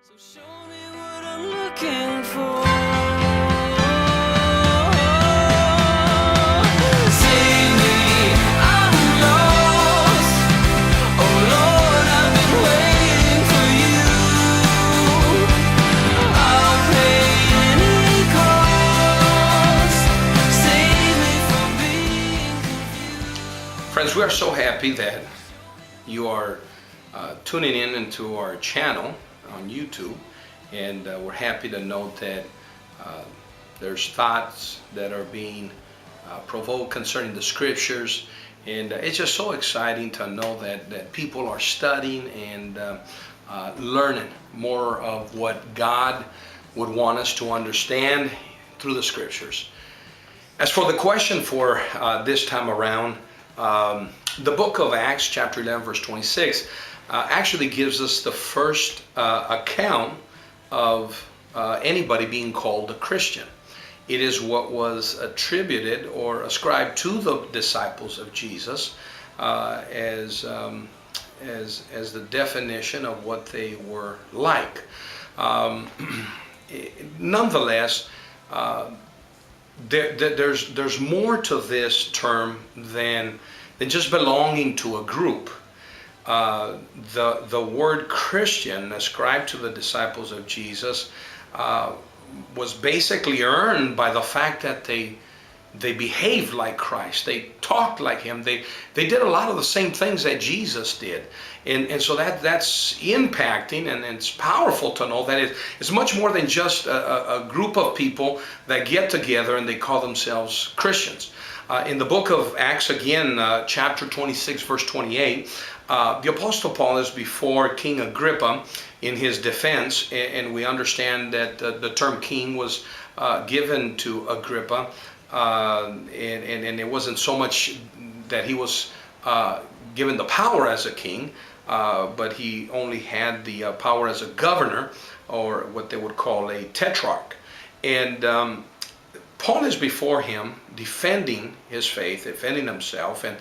So show me what I'm looking for. Save me, I'm lost. Oh Lord, I've been waiting for you. I'll pay any cost. Save me from being confused. Friends, we are so happy that you are tuning in into our channel on YouTube, and we're happy to note that there's thoughts that are being provoked concerning the scriptures, and it's just so exciting to know that people are studying and learning more of what God would want us to understand through the scriptures. As for the question for this time around, the book of Acts, chapter 11, verse 26, actually gives us the first account of anybody being called a Christian. It is what was attributed or ascribed to the disciples of Jesus as the definition of what they were like. Nonetheless, there's more to this term than just belonging to a group. The word Christian ascribed to the disciples of Jesus was basically earned by the fact that they behaved like Christ. They talked like Him. They did a lot of the same things that Jesus did. And so that's impacting, and it's powerful to know that it's much more than just a group of people that get together and they call themselves Christians. In the book of Acts, again, chapter 26, verse 28, the Apostle Paul is before King Agrippa in his defense, and we understand that the term king was given to Agrippa, and it wasn't so much that he was given the power as a king, but he only had the power as a governor, or what they would call a tetrarch. And Paul is before him defending his faith, defending himself, and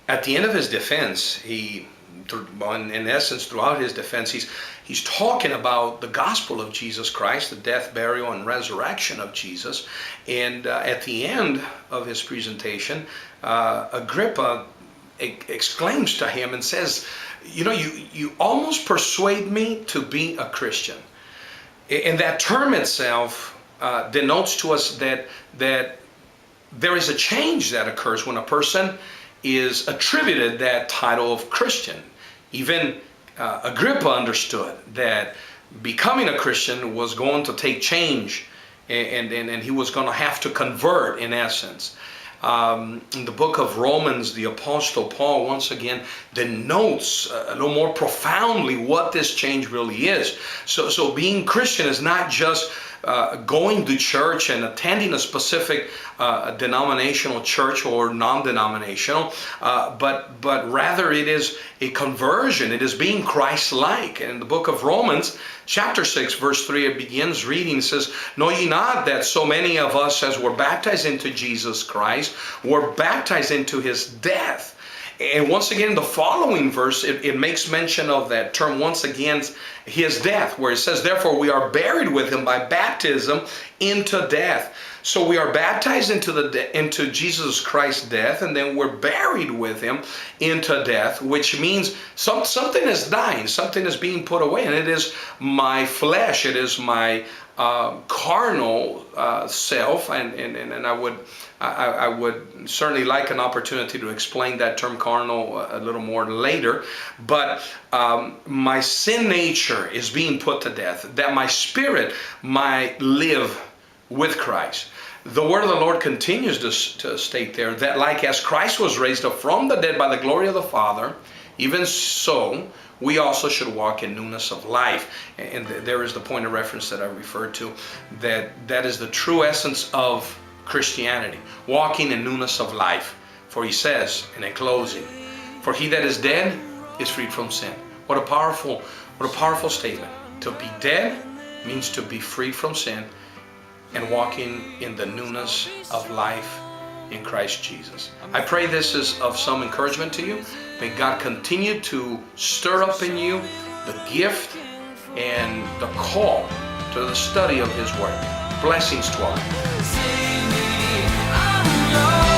at the end of his defense, in essence, throughout his defense, he's talking about the gospel of Jesus Christ, the death, burial, and resurrection of Jesus. And at the end of his presentation, Agrippa exclaims to him and says, you almost persuade me to be a Christian. And that term itself denotes to us that there is a change that occurs when a person is attributed that title of Christian. Even Agrippa understood that becoming a Christian was going to take change, and he was going to have to convert, in essence. In the book of Romans, the Apostle Paul once again denotes a little more profoundly what this change really is. So being Christian is not just going to church and attending a specific denominational church or non-denominational, but rather it is a conversion. It is being Christ-like. And in the book of Romans, chapter 6, verse 3, it begins reading, it says, "Know ye not that so many of us as were baptized into Jesus Christ were baptized into His death?" And once again, the following verse, it makes mention of that term once again, His death, where it says, "Therefore we are buried with Him by baptism into death." So we are baptized into Jesus Christ's death, and then we're buried with Him into death, which means something is dying, something is being put away, and it is my flesh, it is my carnal self, and I would certainly like an opportunity to explain that term carnal a little more later, but my sin nature is being put to death, that my spirit might live with Christ. The word of the Lord continues to state there that like as Christ was raised up from the dead by the glory of the Father, even so we also should walk in newness of life. And there is the point of reference that I referred to, that is the true essence of Christianity, walking in newness of life. For He says, and in closing, "For he that is dead is freed from sin." What a powerful statement. To be dead means to be freed from sin and walking in the newness of life in Christ Jesus. I pray this is of some encouragement to you. May God continue to stir up in you the gift and the call to the study of His Word. Blessings to all. Save me, I'm lost.